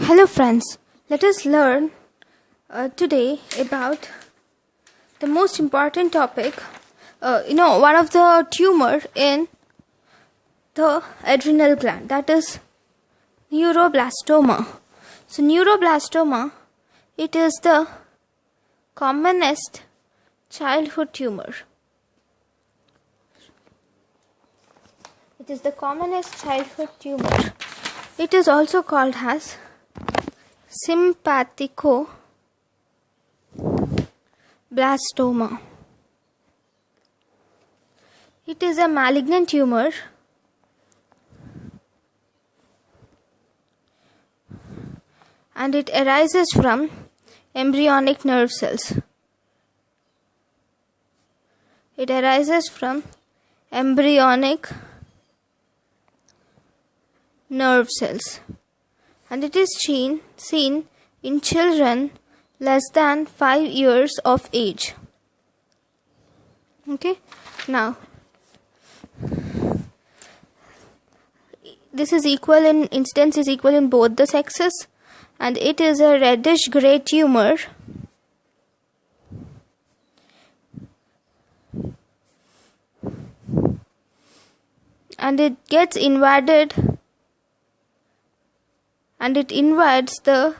Hello friends, let us learn today about the most important topic, one of the tumor in the adrenal gland, that is neuroblastoma. So neuroblastoma, it is the commonest childhood tumor. It is the commonest childhood tumor. It is also called as sympathicoblastoma. It is a malignant tumor and it arises from embryonic nerve cells. It arises from embryonic nerve cells, and it is seen in children less than 5 years of age. Okay, now this is equal in incidence is equal in both the sexes, and it is a reddish gray tumor and it gets invaded and it invades the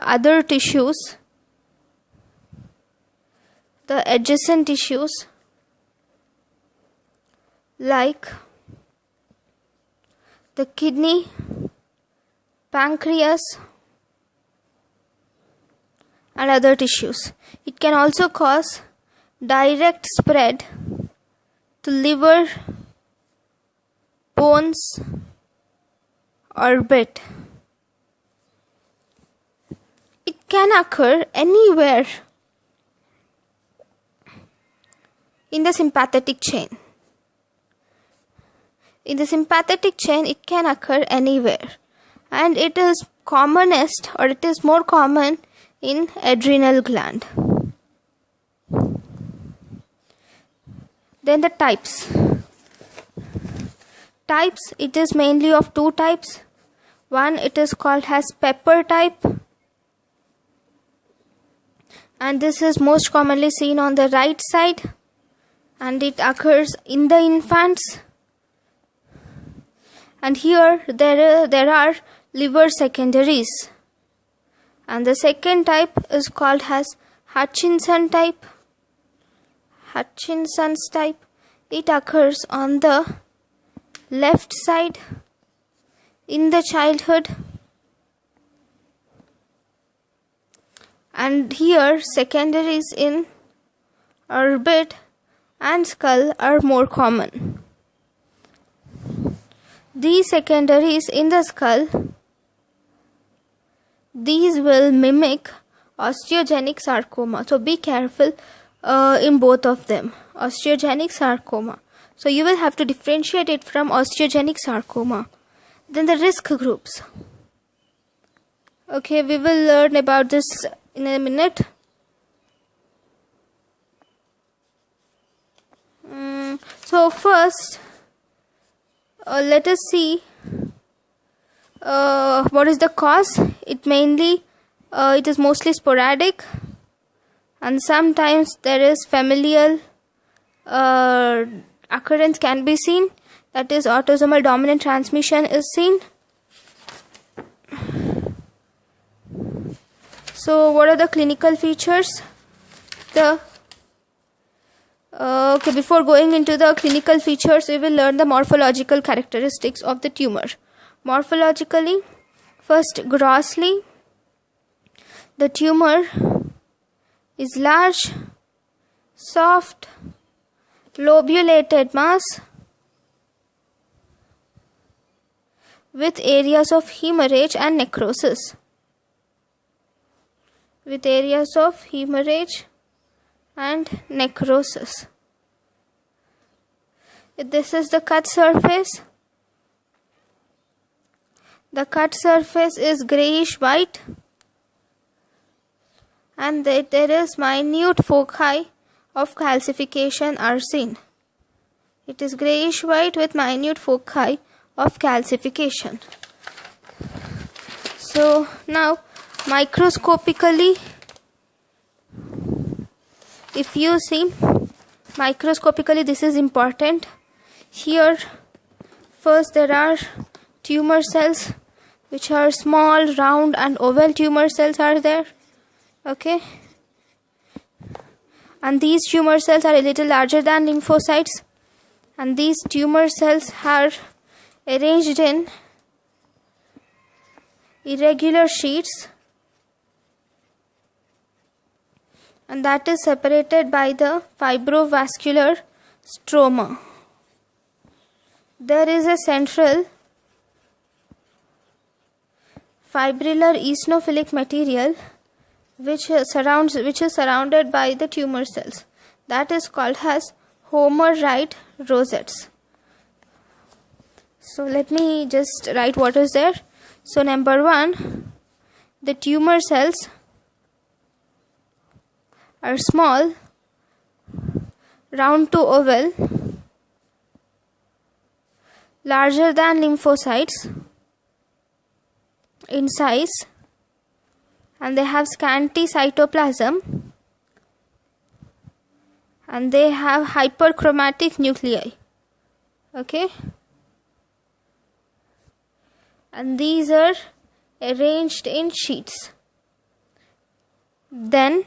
other tissues, the adjacent tissues like the kidney, pancreas and other tissues. It can also cause direct spread to liver, bones, orbit. It can occur anywhere in the sympathetic chain. In the sympathetic chain, it can occur anywhere, and it is commonest, or it is more common in adrenal gland. Then the types. It is mainly of two types. One, it is called as pepper type, and this is most commonly seen on the right side, and it occurs in the infants. And here there are liver secondaries. And the second type is called as Hutchinson's type. It occurs on the left side in the childhood, and here secondaries in orbit and skull are more common. These secondaries in the skull, these will mimic osteogenic sarcoma, so be careful in both of them. Osteogenic sarcoma, so you will have to differentiate it from osteogenic sarcoma. Then the risk groups. Okay, we will learn about this in a minute. So first, let us see what is the cause. It is mostly sporadic, and sometimes there is familial occurrence can be seen, that is autosomal dominant transmission is seen. So what are the clinical features? Before going into the clinical features, we will learn the morphological characteristics of the tumor. Morphologically, first, grossly, the tumor is large, soft, lobulated mass with areas of hemorrhage and necrosis. This is the cut surface. The cut surface is grayish white, and there is minute foci of calcification are seen. It is grayish white with minute foci of calcification. So now microscopically, if you see microscopically, this is important. Here first there are tumor cells, which are small, round and oval tumor cells are there. Okay, and these tumor cells are a little larger than lymphocytes, and these tumor cells are arranged in irregular sheets, and that is separated by the fibrovascular stroma. There is a central fibrillar eosinophilic material which is surrounded by the tumor cells. That is called as Homer-Wright rosettes. So let me just write what is there. So number 1, the tumor cells are small, round to oval, larger than lymphocytes in size, and they have scanty cytoplasm, and they have hyperchromatic nuclei. Okay, and these are arranged in sheets. Then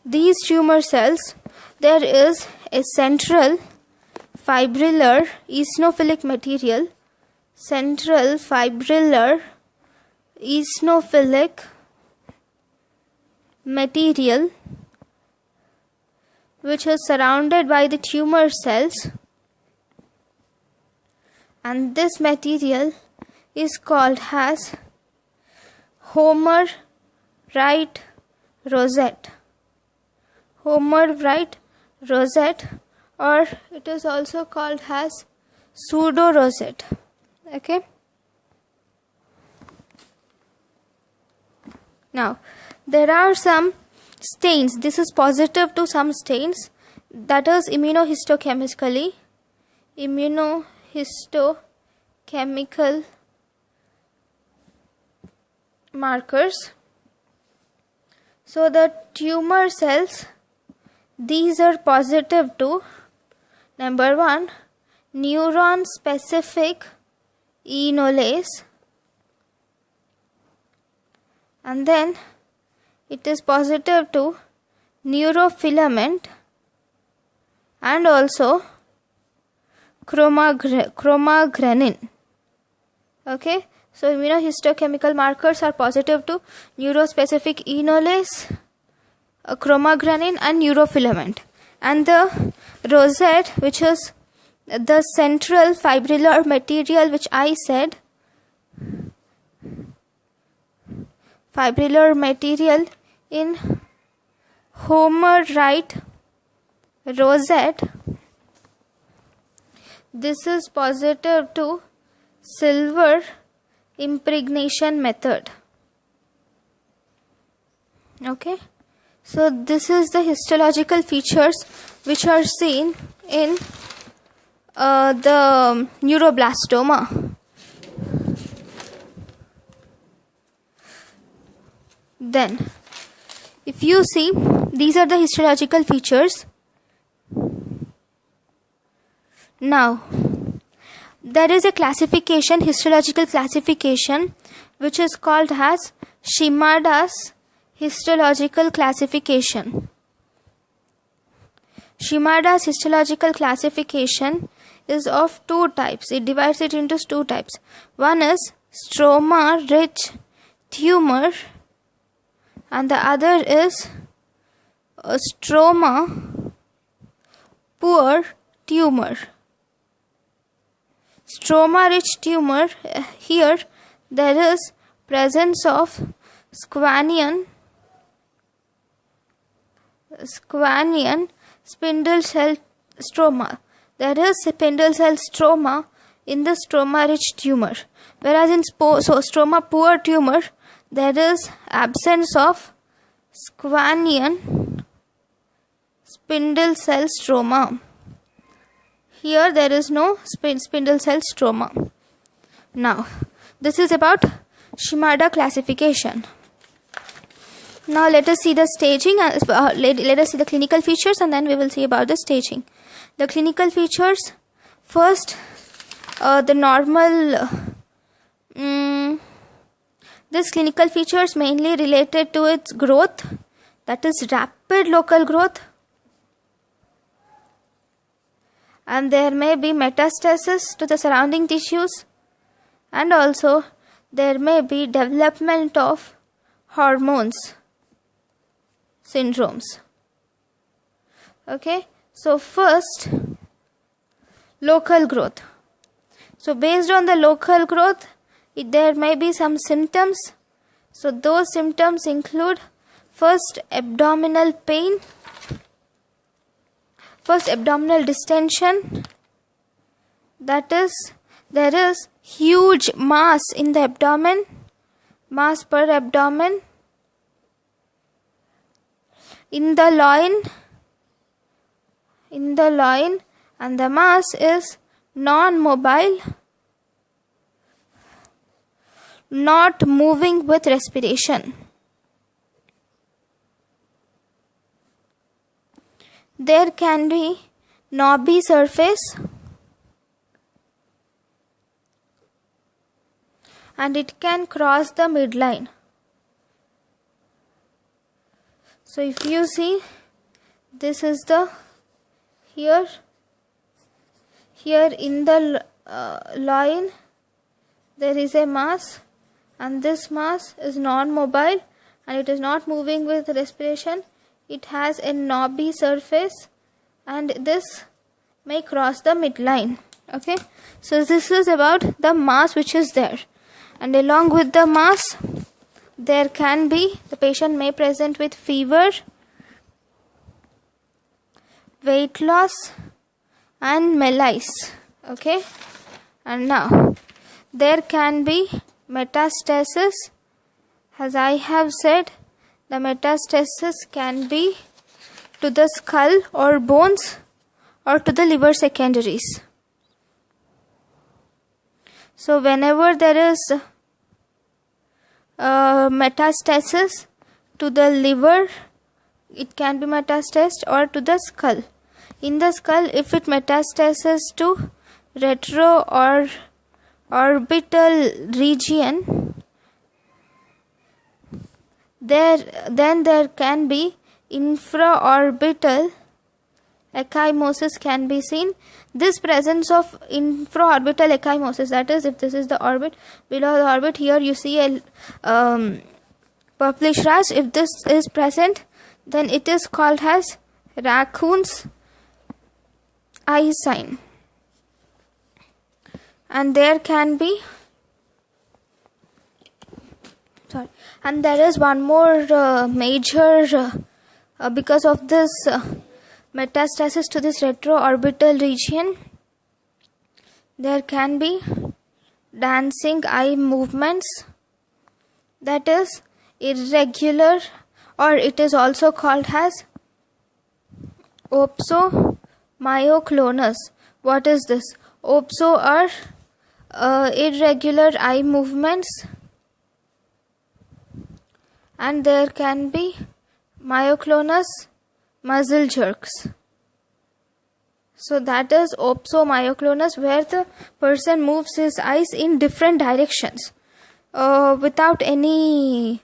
these tumor cells, there is a central fibrillar eosinophilic material, central fibrillar eosinophilic material, which is surrounded by the tumor cells, and this material is called as Homer-Wright rosette. Homer-Wright rosette, or it is also called as pseudo rosette. Okay, now there are some stains. This is positive to some stains, that is immunohistochemical markers. So the tumor cells, these are positive to number 1, neuron specific enolase, and then it is positive to neurofilament and also chromagranin. Okay, so immunohistochemical markers are positive to neurospecific enolase, chromagranin and neurofilament. And the rosette, which is the central fibrillar material, which I said, fibrillar material in Homer-Wright rosette, this is positive to silver impregnation method. Okay, so this is the histological features which are seen in the neuroblastoma. Then, if you see, these are the histological features. Now, there is a classification, histological classification, which is called as Shimada's histological classification. Shimada's histological classification is of 2 types. It divides it into 2 types. One is stroma-rich tumor, and the other is a stroma-poor tumor. Stroma-rich tumor, here there is presence of squamous spindle cell stroma. There is spindle cell stroma in the stroma-rich tumor, whereas in stroma-poor tumor there is absence of squamous spindle cell stroma. Here there is no spindle cell stroma. Now, this is about Shimada classification. Now let us see the staging, let us see the clinical features, and then we will see about the staging. The clinical features, first the normal, this clinical features mainly related to its growth, that is rapid local growth, and there may be metastasis to the surrounding tissues, and also there may be development of hormones syndromes. Okay, so first, local growth. So based on the local growth, there may be some symptoms. So those symptoms include first abdominal pain, first abdominal distension, that is, there is huge mass in the abdomen, mass per abdomen, in the loin, and the mass is non-mobile, not moving with respiration. There can be knobby surface, and it can cross the midline. So if you see, this is the here in the loin there is a mass, and this mass is non-mobile and it is not moving with respiration. It has a knobby surface and this may cross the midline. Okay, so this is about the mass which is there, and along with the mass there can be, the patient may present with fever, weight loss and malaise. Okay, and now there can be metastasis. As I have said, the metastasis can be to the skull or bones or to the liver secondaries. So whenever there is metastasis to the liver, it can be metastasized, or to the skull. In the skull, if it metastasis to retro or orbital region, then there can be infraorbital ecchymosis can be seen. This presence of infraorbital ecchymosis, that is, if this is the orbit, below the orbit, here you see a purplish rash. If this is present, then it is called as raccoon's eye sign. And there can be, and there is one more major, because of this metastasis to this retroorbital region, there can be dancing eye movements, that is irregular, or it is also called as opsomyoclonus. What is this? Opso are irregular eye movements, and there can be myoclonus muzzle jerks. So that is opsomyoclonus, where the person moves his eyes in different directions without any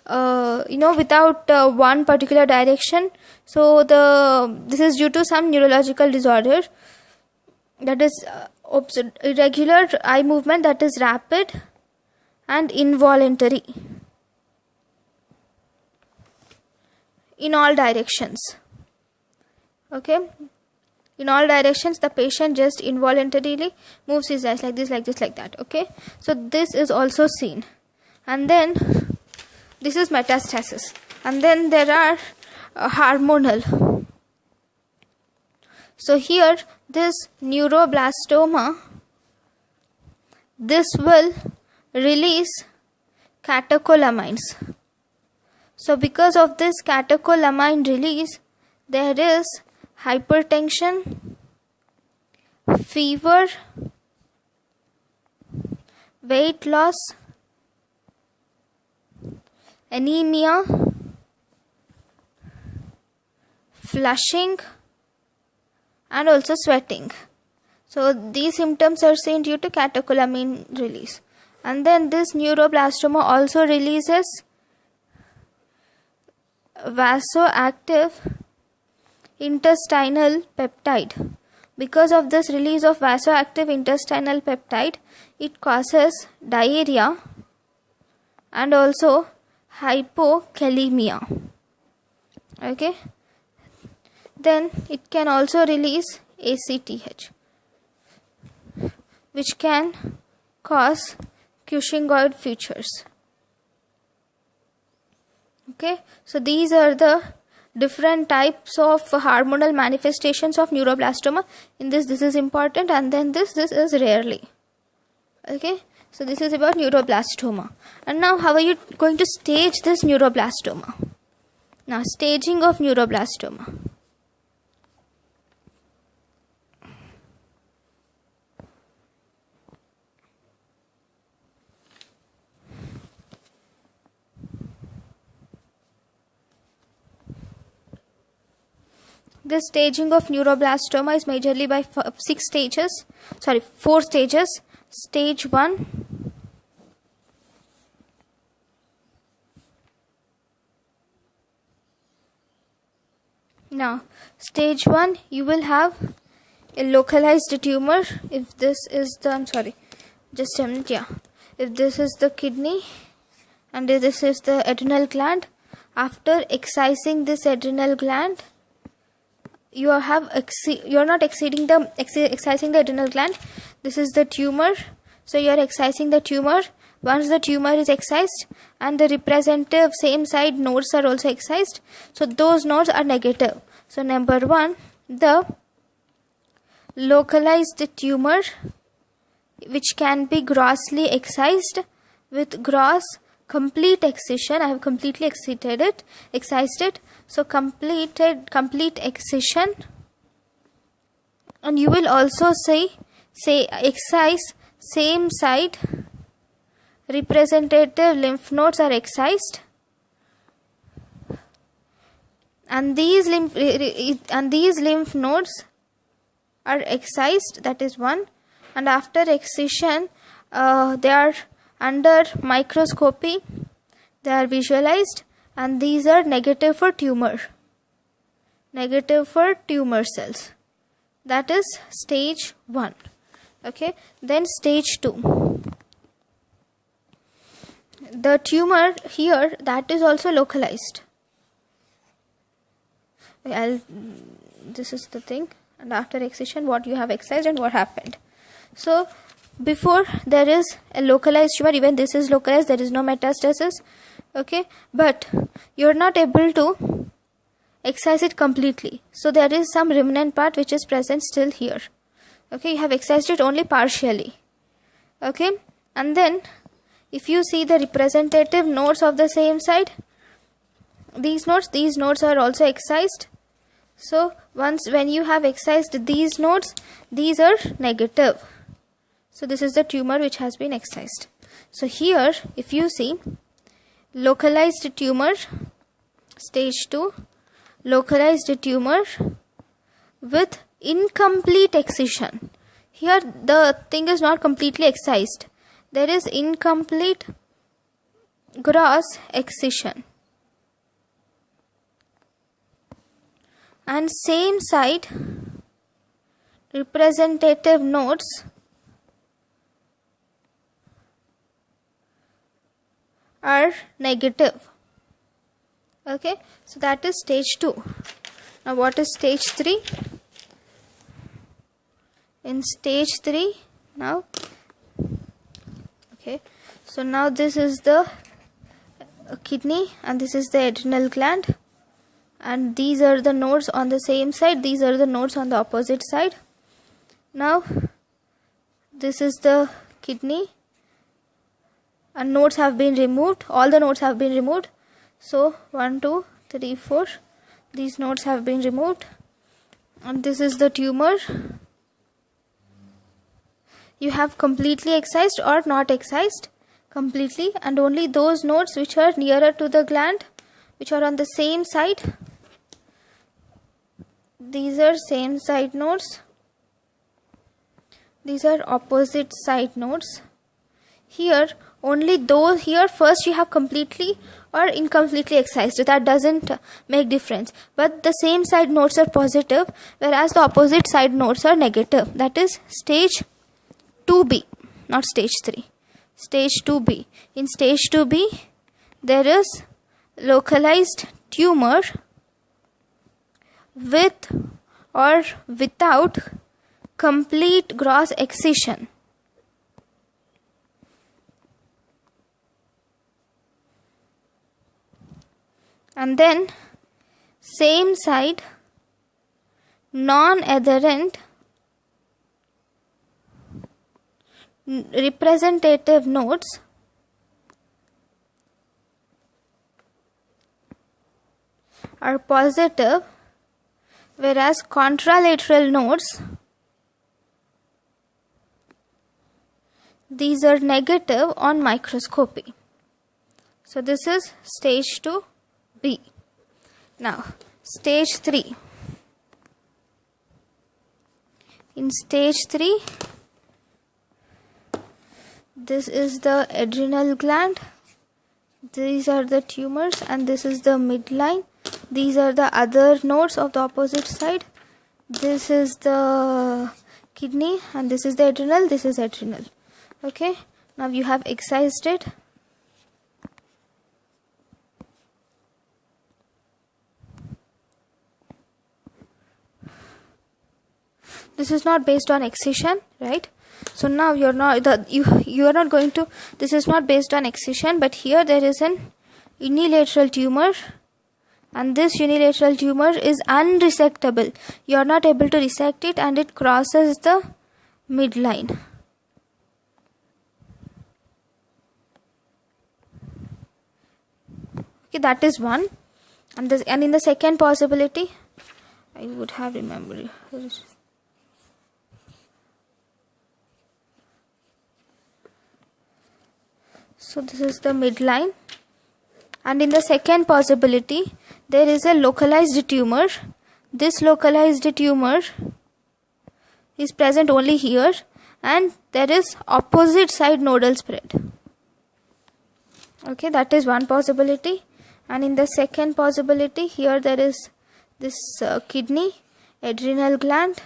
without one particular direction. So this is due to some neurological disorder, that is irregular eye movement, that is rapid and involuntary in all directions. Okay, in all directions the patient just involuntarily moves his eyes like this, like this, like that. Okay, so this is also seen. And then this is metastasis, and then there are hormonal. So here, this neuroblastoma, this will release catecholamines. So because of this catecholamine release, there is hypertension, fever, weight loss, anemia, flushing, and also sweating. So these symptoms are seen due to catecholamine release. And then this neuroblastoma also releases vasoactive intestinal peptide. Because of this release of vasoactive intestinal peptide, it causes diarrhea and also hypokalemia. Okay. Then it can also release ACTH, which can cause Cushingoid features. Okay, so these are the different types of hormonal manifestations of neuroblastoma. In this is important, and then this is rarely. Okay, so this is about neuroblastoma. And now how are you going to stage this neuroblastoma? Now, staging of neuroblastoma. This staging of neuroblastoma is majorly by 4 stages. Stage 1, now stage 1, you will have a localized tumor. If this is the, if this is the kidney and this is the adrenal gland, after excising this adrenal gland, you are not excising the adrenal gland. This is the tumor, so you are excising the tumor. Once the tumor is excised and the representative same side nodes are also excised, so those nodes are negative. So number 1, the localized tumor, which can be grossly excised with gross complete excision. I have completely excised it. So complete excision, and you will also say excise same side representative lymph nodes are excised, and these lymph nodes are excised. That is 1. And after excision, they are under microscopy. They are visualized. And these are negative for tumor cells. That is stage 1. Okay. Then stage 2. The tumor here, that is also localized. This is the thing. And after excision, what you have excised and what happened. So before there is a localized tumor, even this is localized, there is no metastasis. Okay, but you are not able to excise it completely. So there is some remnant part which is present still here. Okay, you have excised it only partially. Okay, and then if you see the representative nodes of the same side, these nodes are also excised. So when you have excised these nodes, these are negative. So this is the tumor which has been excised. So here, if you see, localized tumor, stage 2, localized tumor with incomplete excision. Here the thing is not completely excised. There is incomplete gross excision. And same side representative nodes are negative. Okay, so that is stage 2. Now what is stage 3? In stage 3, now, okay, so now this is the kidney and this is the adrenal gland, and these are the nodes on the same side, these are the nodes on the opposite side. Now this is the kidney, and nodes have been removed, all the nodes have been removed. So 1, 2, 3, 4, these nodes have been removed, and this is the tumor. You have completely excised or not excised. completely, and only those nodes which are nearer to the gland, which are on the same side. These are same side nodes. These are opposite side nodes. Here only those, here first you have completely or incompletely excised, that doesn't make difference, but the same side nodes are positive, whereas the opposite side nodes are negative. That is stage 2b, not stage 3. Stage 2b. In stage 2b, there is localized tumor with or without complete gross excision. And then same side non-adherent representative nodes are positive, whereas contralateral nodes, these are negative on microscopy. So this is stage 2b. Now stage 3. In stage 3, this is the adrenal gland, these are the tumors, and this is the midline. These are the other nodes of the opposite side. This is the kidney, and this is the adrenal, this is adrenal. Okay, now you have excised it. This is not based on excision, right? So now you are not going to, this is not based on excision, but here there is an unilateral tumor, and this unilateral tumor is unresectable. You are not able to resect it, and it crosses the midline. Okay, that is one. And in the second possibility, I would have remembered. So this is the midline, and in the second possibility there is a localized tumor. This localized tumor is present only here, and there is opposite side nodal spread. Okay, that is one possibility. And in the second possibility, here there is this kidney, adrenal gland,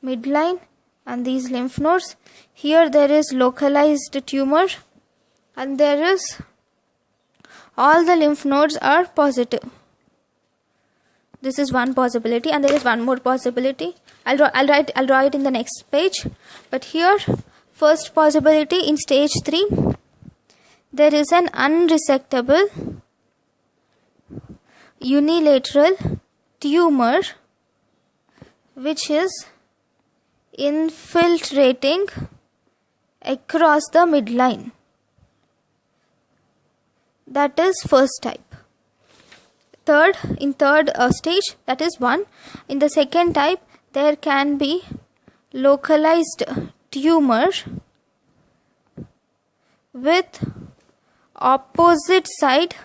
midline, and these lymph nodes. Here there is localized tumor, and there is all the lymph nodes are positive. This is one possibility, and there is one more possibility. I'll draw it in the next page. But here, first possibility in stage 3, there is an unresectable unilateral tumor which is infiltrating across the midline. That is first type. In third stage, that is 1. In the second type, there can be localized tumor with opposite side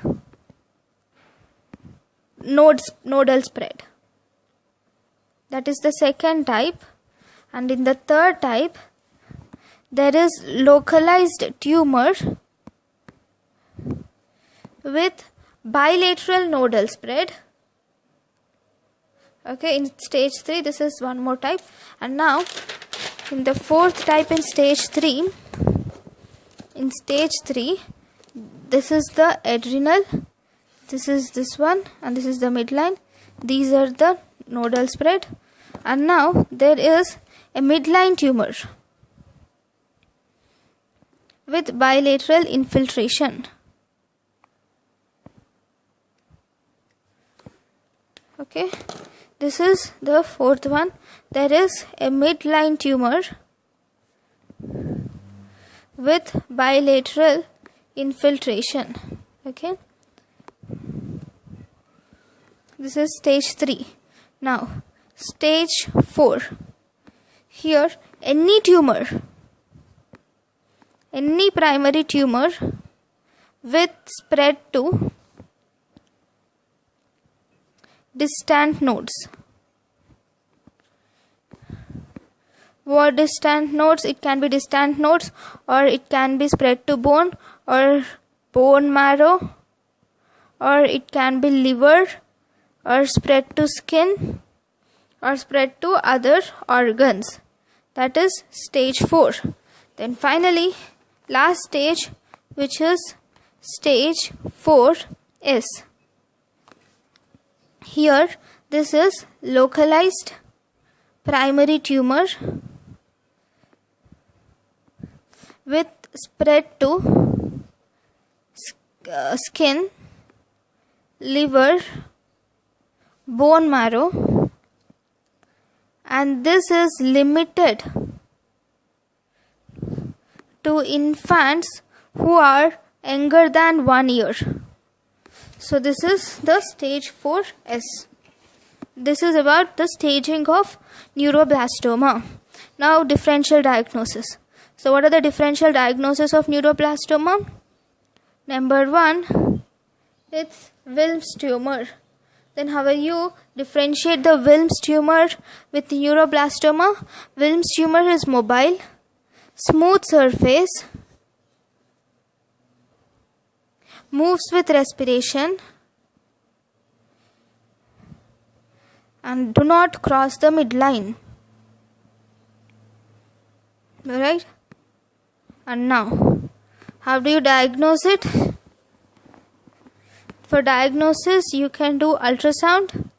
nodal spread. That is the second type. And in the third type, there is localized tumor with bilateral nodal spread. Okay, in stage 3, this is one more type. And now in the fourth type, in stage 3, this is the adrenal, this is this one, and this is the midline. These are the nodal spread. And now there is a midline tumor with bilateral infiltration. Okay, this is the fourth one. There is a midline tumor with bilateral infiltration. Okay, this is stage 3. Now stage 4. Here any tumor any primary tumor with spread to distant nodes. What distant nodes? It can be distant nodes, or it can be spread to bone or bone marrow, or it can be liver, or spread to skin, or spread to other organs. That is stage 4. Then finally, last stage, which is stage 4S. Here, this is localized primary tumor with spread to skin, liver, bone marrow, and this is limited to infants who are younger than 1 year. So this is the stage 4S. This is about the staging of neuroblastoma. Now differential diagnosis. So what are the differential diagnoses of neuroblastoma? Number 1, it's Wilms tumor. Then how will you differentiate the Wilms tumor with neuroblastoma? Wilms tumor is mobile, smooth surface, moves with respiration, and do not cross the midline. Alright? And now, how do you diagnose it? For diagnosis, you can do ultrasound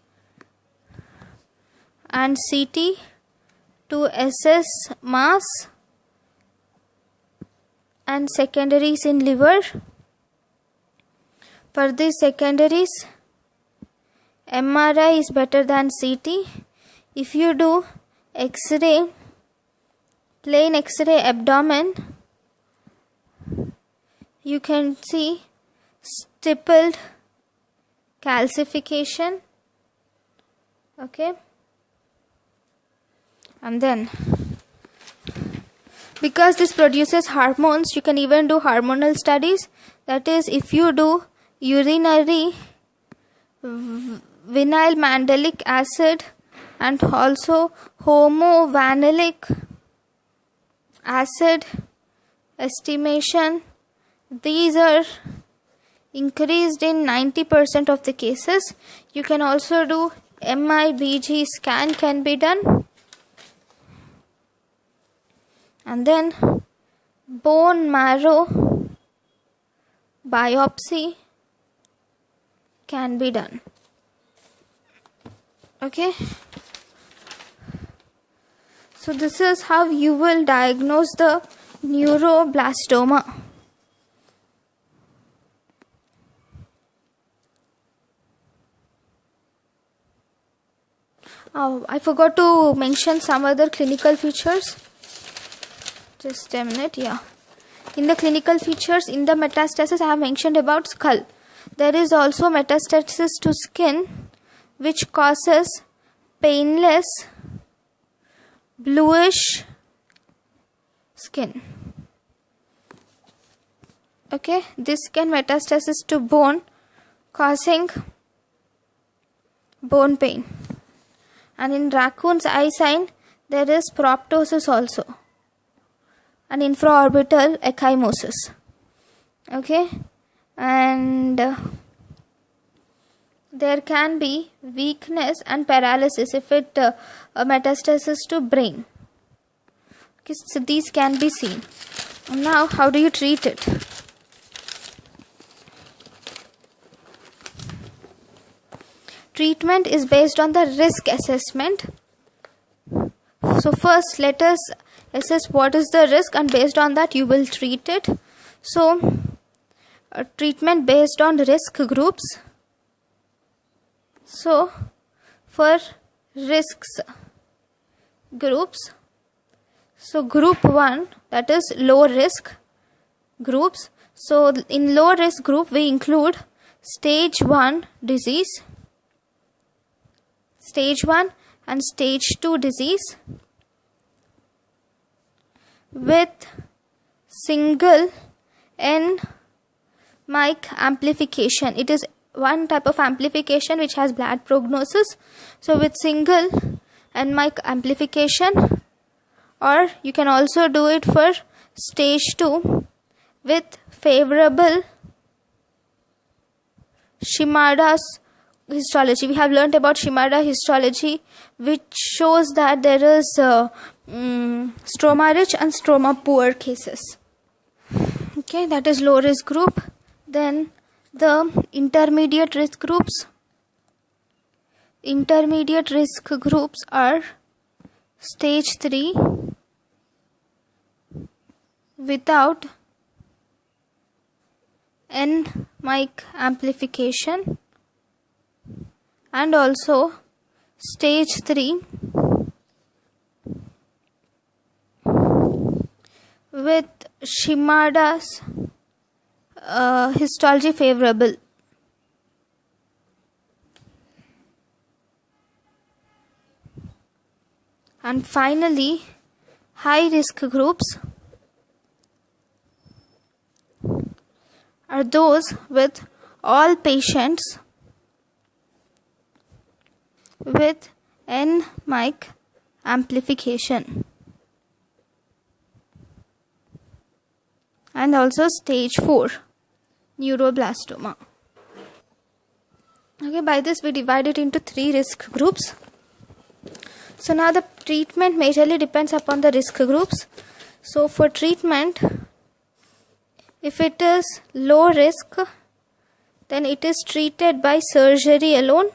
and CT to assess mass and secondaries in liver. For these secondaries, MRI is better than CT. If you do X-ray, plain X-ray abdomen, you can see stippled calcification. Okay. And then, because this produces hormones, you can even do hormonal studies. That is, if you do urinary vinyl mandelic acid and also homovanillic acid estimation, these are increased in 90% of the cases. You can also do MIBG scan can be done. And then bone marrow biopsy can be done. Okay. So this is how you will diagnose the neuroblastoma. Oh, I forgot to mention some other clinical features. Just a minute, yeah. In the clinical features, in the metastasis, I have mentioned about skull. There is also metastasis to skin, which causes painless, bluish skin. Okay, this can metastasis to bone, causing bone pain. And in raccoon's eye sign, there is proptosis also, and infraorbital ecchymosis. Okay, and there can be weakness and paralysis if it metastasis to brain. Okay, so these can be seen. Now, how do you treat it? Treatment is based on the risk assessment. So first, let us assess what is the risk, and based on that you will treat it. So treatment based on risk groups. So for risks groups, so group 1, that is low risk groups. So in low risk group we include stage 1 disease, stage 1 and stage 2 disease with single N-mic amplification. It is one type of amplification which has bad prognosis. So with single N-mic amplification, or you can also do it for stage 2 with favorable Shimada's histology. We have learnt about Shimada histology, which shows that there is stroma rich and stroma poor cases. Okay, that is low risk group. Then the intermediate risk groups. Intermediate risk groups are stage 3 without N-mic amplification, and also stage 3 with Shimada's histology favorable. And finally, high risk groups are those with all patients with N-mic amplification, and also stage 4 neuroblastoma. Okay, by this we divide it into 3 risk groups. So now the treatment majorly depends upon the risk groups. So for treatment, if it is low risk, then it is treated by surgery alone.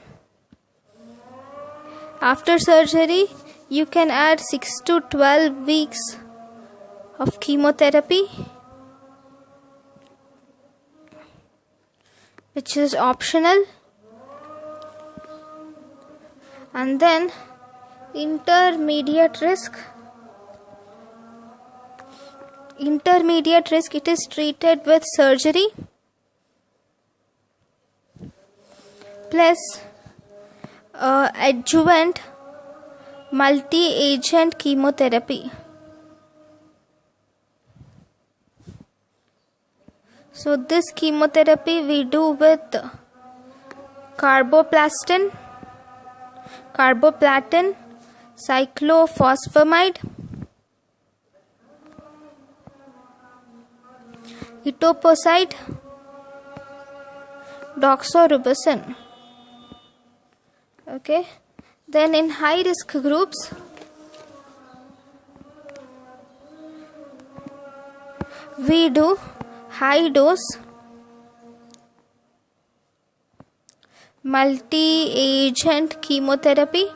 After surgery, you can add 6 to 12 weeks of chemotherapy, which is optional. And then intermediate risk, it is treated with surgery plus adjuvant multi-agent chemotherapy. So this chemotherapy we do with carboplatin, cyclophosphamide, etoposide, doxorubicin. Okay, then in high risk groups, we do high dose multi-agent chemotherapy,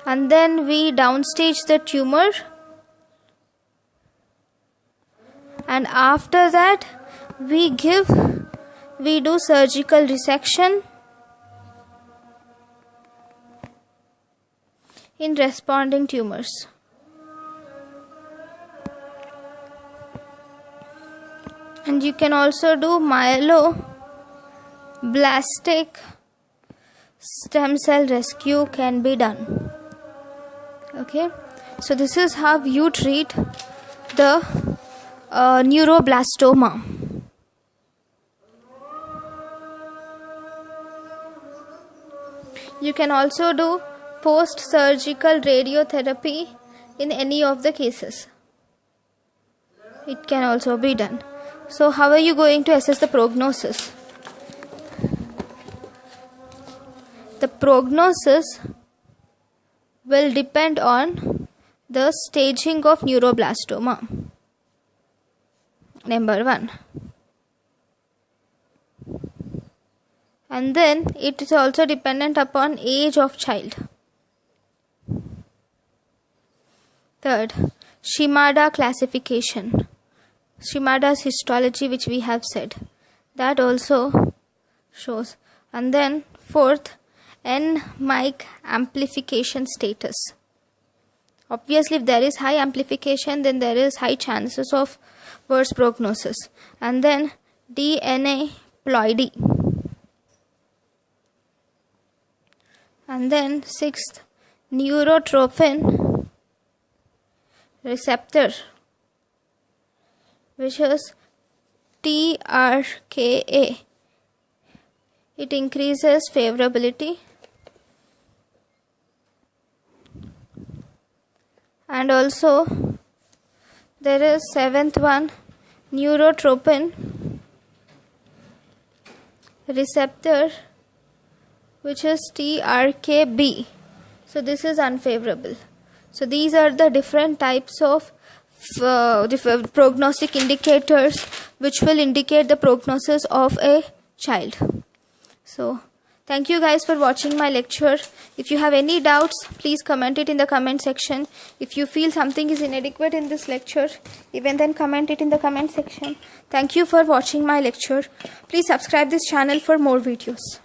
and then we downstage the tumor, and after that we do surgical resection in responding tumors. And you can also do myeloblastic stem cell rescue can be done. Okay, so this is how you treat the neuroblastoma. You can also do post-surgical radiotherapy in any of the cases. It can also be done. So how are you going to assess the prognosis? The prognosis will depend on the staging of neuroblastoma. Number 1. And then it is also dependent upon age of child. Third, Shimada classification. Shimada's histology, which we have said, that also shows. And then fourth, N-mic amplification status. Obviously, if there is high amplification, then there is high chances of worse prognosis. And then DNA ploidy. And then sixth, neurotrophin receptor, which is TRKA. It increases favorability. And also there is 7th one, neurotropin receptor, which is TRKB. So this is unfavorable. So these are the different types of prognostic indicators which will indicate the prognosis of a child. So thank you guys for watching my lecture. If you have any doubts, please comment it in the comment section. If you feel something is inadequate in this lecture, even then comment it in the comment section. Thank you for watching my lecture. Please subscribe this channel for more videos.